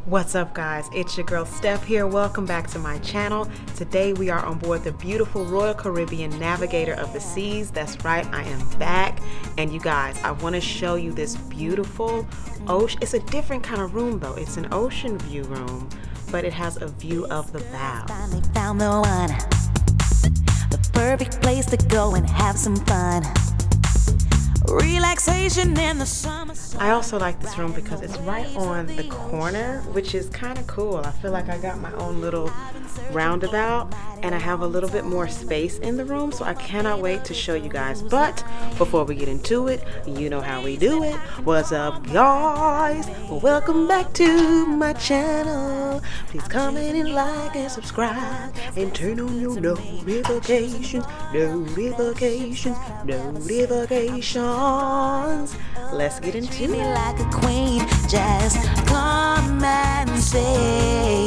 What's up, guys? It's your girl Steph here. Welcome back to my channel. Today we are on board the beautiful Royal Caribbean Navigator of the Seas. That's right, I am back. And you guys, I want to show you this beautiful ocean. It's a different kind of room though. It's an ocean view room, but it has a view of the bow. Finally found the one, the perfect place to go and have some fun. Relaxation in the summer. I also like this room because it's right on the corner, which is kind of cool. I feel like I got my own little roundabout and I have a little bit more space in the room, so I cannot wait to show you guys. But before we get into it, you know how we do it. What's up, guys? Welcome back to my channel. Please comment and like and subscribe and turn on your notifications. Let's get into it. Like a queen, just come and say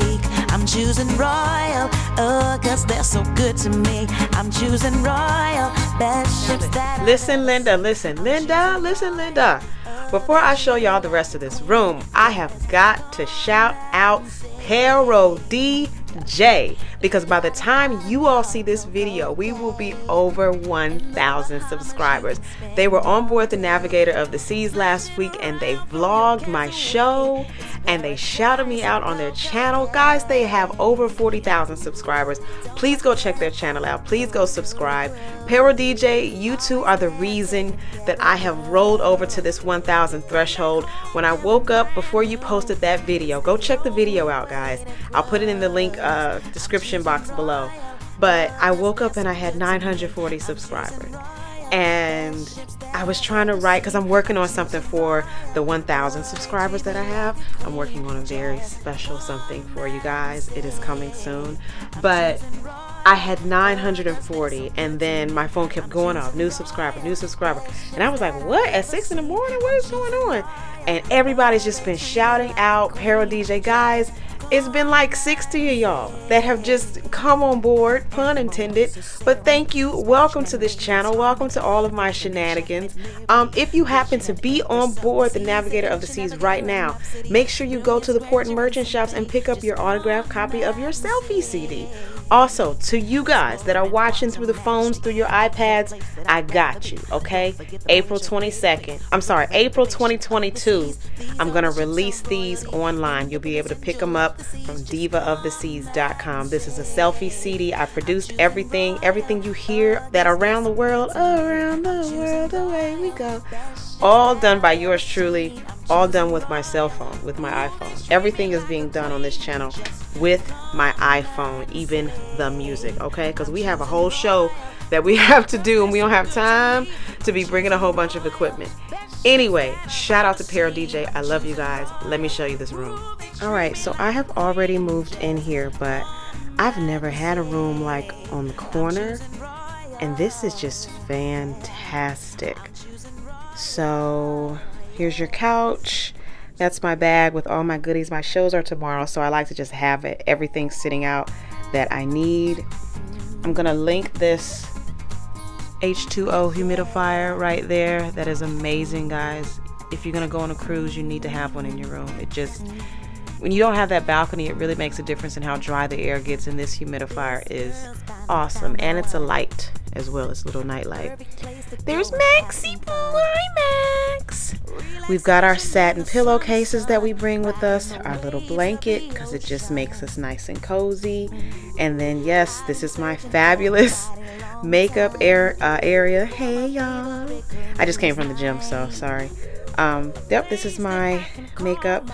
I'm choosing royal, oh, cause they're so good to me. I'm choosing royal, best ships that Listen, Linda. Before I show y'all the rest of this room, I have got to shout out Pero DJ, because by the time you all see this video, we will be over 1,000 subscribers. They were on board the Navigator of the Seas last week and they vlogged my show and they shouted me out on their channel. Guys, they have over 40,000 subscribers. Please go check their channel out. Please go subscribe. Pero DJ, you two are the reason that I have rolled over to this 1,000 threshold. When I woke up before you posted that video, go check the video out, guys. I'll put it in the link description box below. But I woke up and I had 940 subscribers. And I was trying to write, because I'm working on something for the 1,000 subscribers that I have. I'm working on a very special something for you guys. It is coming soon. But I had 940 and then my phone kept going off. New subscriber. And I was like, what? At 6 in the morning? What is going on? And everybody's just been shouting out Pero DJ. Guys, it's been like 60 of y'all that have just come on board, pun intended. But thank you. Welcome to this channel. Welcome to all of my shenanigans. If you happen to be on board the Navigator of the Seas right now, make sure you go to the port and merchant shops and pick up your autographed copy of your selfie CD. Also, to you guys that are watching through the phones, through your iPads, I got you, okay? April 2022, I'm going to release these online. You'll be able to pick them up from divaoftheseas.com. This is a selfie CD. I produced everything you hear that around the world, away we go. All done by yours truly, all done with my cell phone, with my iPhone. Everything is being done on this channel with my iPhone, even the music, okay? Because we have a whole show that we have to do and we don't have time to be bringing a whole bunch of equipment. Anyway, shout out to Pero DJ. I love you guys. Let me show you this room. All right, so I have already moved in here, but I've never had a room like on the corner, and this is just fantastic. So here's your couch. That's my bag with all my goodies. My shows are tomorrow, so I like to just have everything sitting out that I need. I'm gonna link this H2O humidifier right there. That is amazing, guys. If you're gonna go on a cruise, you need to have one in your room. It just, when you don't have that balcony, it really makes a difference in how dry the air gets, and this humidifier is awesome. And it's a light as well. It's a little night light. There's Maxie. Hi, Max. We've got our satin pillowcases that we bring with us, our little blanket, because it just makes us nice and cozy. And then, yes, this is my fabulous makeup area. Hey, y'all. I just came from the gym, so sorry. Yep, this is my makeup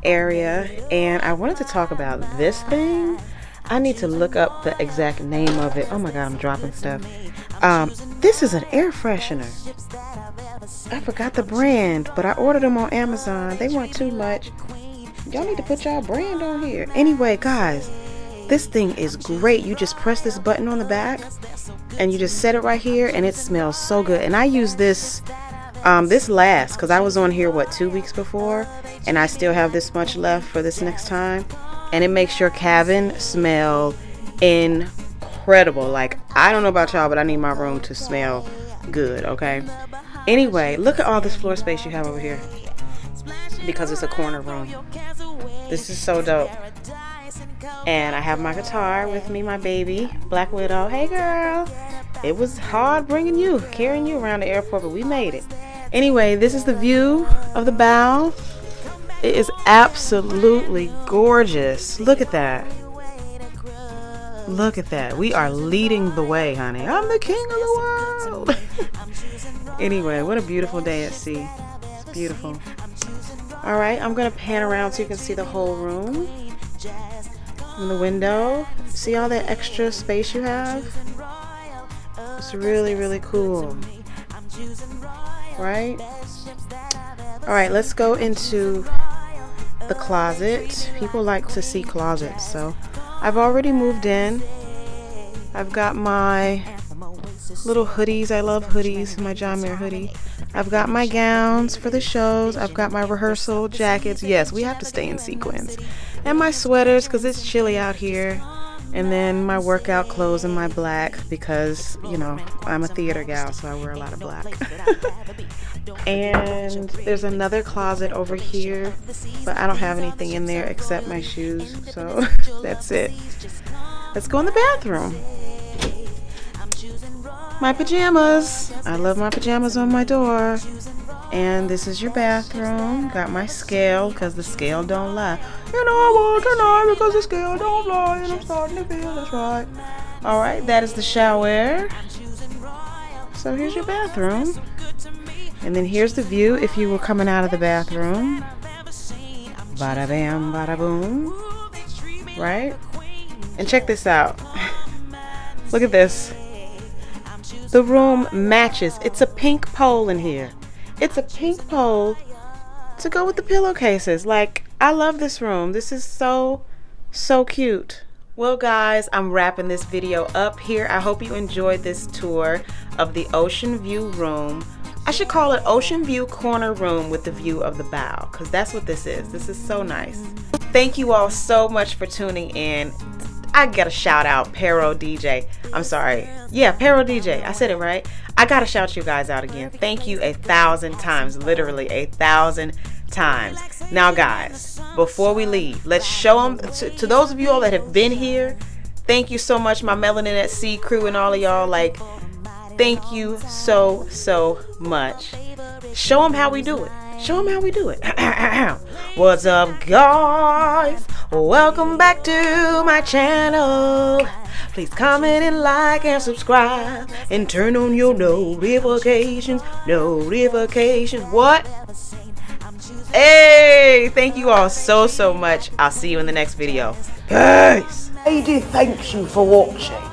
area. And I wanted to talk about this thing. I need to look up the exact name of it. Oh my god, I'm dropping stuff. This is an air freshener. I forgot the brand, but I ordered them on Amazon. They weren't too much. Y'all need to put y'all brand on here. Anyway, guys, this thing is great. You just press this button on the back and you just set it right here, and it smells so good. And I use this this lasts, because I was on here 2 weeks before, and I still have this much left for this next time. And it makes your cabin smell incredible. Like, I don't know about y'all, but I need my room to smell good, okay? Anyway, look at all this floor space you have over here. because it's a corner room. This is so dope. And I have my guitar with me, my baby, Black Widow. Hey girl. It was hard carrying you around the airport, but we made it. Anyway, this is the view of the bow. It is absolutely gorgeous. Look at that. Look at that. We are leading the way, honey. I'm the king of the world. Anyway, what a beautiful day at sea. It's beautiful. All right, I'm going to pan around so you can see the whole room. From the window. See all that extra space you have? It's really, really cool. Right? All right, let's go into the closet. People like to see closets, so I've already moved in. I've got my little hoodies. I love hoodies. My John Mayer hoodie. I've got my gowns for the shows. I've got my rehearsal jackets. Yes, we have to stay in sequins. And my sweaters because it's chilly out here. And then my workout clothes in my black because, you know, I'm a theater gal, so I wear a lot of black. And there's another closet over here, but I don't have anything in there except my shoes, so that's it. Let's go in the bathroom. My pajamas. I love my pajamas on my door. And this is your bathroom. Got my scale because the scale don't lie. You know I want tonight because the scale don't lie, and I'm starting to feel that's right. Alright, that is the shower. So here's your bathroom. And then here's the view if you were coming out of the bathroom. Bada bam, bada boom. Right? And check this out. Look at this. The room matches. It's a pink pole in here. It's a pink pole to go with the pillowcases. Like, I love this room. This is so, so cute. Well, guys, I'm wrapping this video up here. I hope you enjoyed this tour of the Ocean View room. I should call it Ocean View Corner Room with the view of the bow, because that's what this is. This is so nice. Thank you all so much for tuning in. I gotta shout out Pero DJ. I'm sorry. Yeah, Pero DJ. I said it right. I gotta shout you guys out again. Thank you 1,000 times. Literally 1,000 times. Now, guys, before we leave, let's show them to those of you all that have been here. Thank you so much, my Melanin at Sea crew and all of y'all. Like, thank you so, so much. Show them how we do it. Show them how we do it. What's up, guys? Welcome back to my channel. Please comment and like and subscribe and turn on your notifications. What? Hey, thank you all so, so much. I'll see you in the next video. Peace. Lady, thank you for watching.